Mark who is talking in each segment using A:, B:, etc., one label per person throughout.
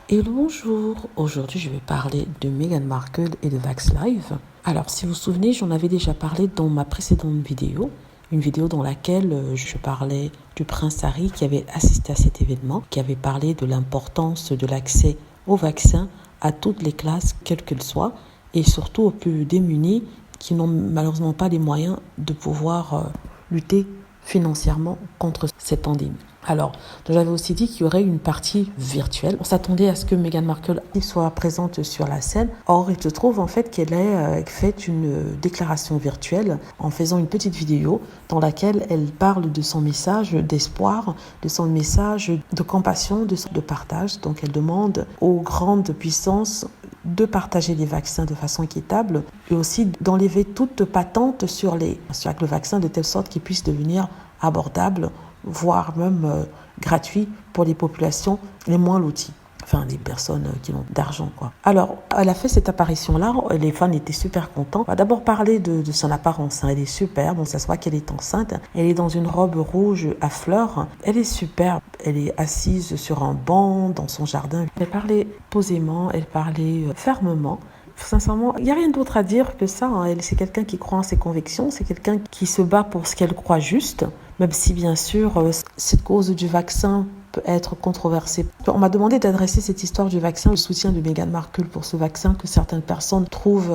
A: Hello, bonjour. Aujourd'hui, je vais parler de Meghan Markle et de VaxLive. Alors, si vous vous souvenez, j'en avais déjà parlé dans ma précédente vidéo. Une vidéo dans laquelle je parlais du prince Harry qui avait assisté à cet événement, qui avait parlé de l'importance de l'accès au vaccin à toutes les classes, quelles qu'elles soient, et surtout aux plus démunis qui n'ont malheureusement pas les moyens de pouvoir lutter financièrement contre cette pandémie. Alors, j'avais aussi dit qu'il y aurait une partie virtuelle. On s'attendait à ce que Meghan Markle soit présente sur la scène. Or, il se trouve en fait qu'elle a fait une déclaration virtuelle en faisant une petite vidéo dans laquelle elle parle de son message d'espoir, de son message de compassion, de partage. Donc, elle demande aux grandes puissances de partager les vaccins de façon équitable et aussi d'enlever toute patente sur le vaccin de telle sorte qu'il puisse devenir abordable, voire même gratuit pour les populations les moins loties. Enfin, les personnes qui ont d'argent, quoi. Alors, elle a fait cette apparition-là. Les fans étaient super contents. On va d'abord parler de son apparence. Elle est superbe. On s'assoit qu'elle est enceinte. Elle est dans une robe rouge à fleurs. Elle est superbe. Elle est assise sur un banc dans son jardin. Elle parlait posément. Elle parlait fermement. Sincèrement, il n'y a rien d'autre à dire que ça. C'est quelqu'un qui croit en ses convictions. C'est quelqu'un qui se bat pour ce qu'elle croit juste. Même si, bien sûr, cette cause du vaccin peut être controversée. On m'a demandé d'adresser cette histoire du vaccin, le soutien de Meghan Markle pour ce vaccin que certaines personnes trouvent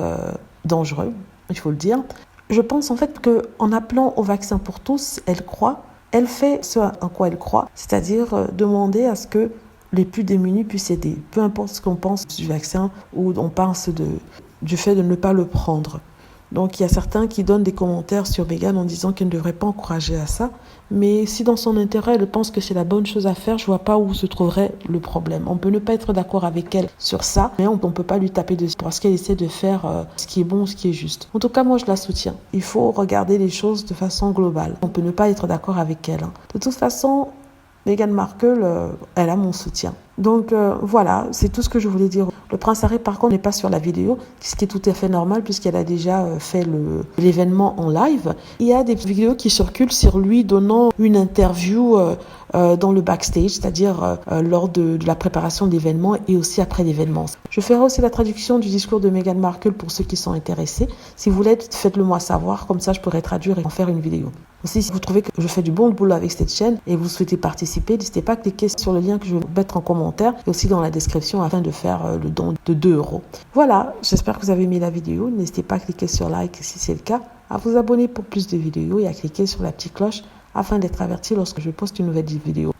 A: dangereux, il faut le dire. Je pense en fait qu'en appelant au vaccin pour tous, elle fait ce en quoi elle croit, c'est-à-dire demander à ce que les plus démunis puissent aider. Peu importe ce qu'on pense du vaccin ou on pense du fait de ne pas le prendre. Donc, il y a certains qui donnent des commentaires sur Meghan en disant qu'elle ne devrait pas encourager à ça. Mais si dans son intérêt, elle pense que c'est la bonne chose à faire, je ne vois pas où se trouverait le problème. On peut ne pas être d'accord avec elle sur ça, mais on ne peut pas lui taper dessus parce qu'elle essaie de faire ce qui est bon, ce qui est juste. En tout cas, moi, je la soutiens. Il faut regarder les choses de façon globale. On peut ne pas être d'accord avec elle. De toute façon, Meghan Markle, elle a mon soutien. Donc voilà, c'est tout ce que je voulais dire. Le prince Harry, par contre, n'est pas sur la vidéo, ce qui est tout à fait normal puisqu'elle a déjà fait l'événement en live. Il y a des vidéos qui circulent sur lui donnant une interview dans le backstage, c'est-à-dire lors de la préparation de l'événement et aussi après l'événement. Je ferai aussi la traduction du discours de Meghan Markle pour ceux qui sont intéressés. Si vous voulez, faites-le moi savoir, comme ça je pourrai traduire et en faire une vidéo. Aussi, si vous trouvez que je fais du bon boulot avec cette chaîne et vous souhaitez participer, n'hésitez pas à cliquer sur le lien que je vais mettre en commentaire et aussi dans la description afin de faire le don de 2 €. Voilà, j'espère que vous avez aimé la vidéo. N'hésitez pas à cliquer sur like si c'est le cas, à vous abonner pour plus de vidéos et à cliquer sur la petite cloche afin d'être averti lorsque je poste une nouvelle vidéo.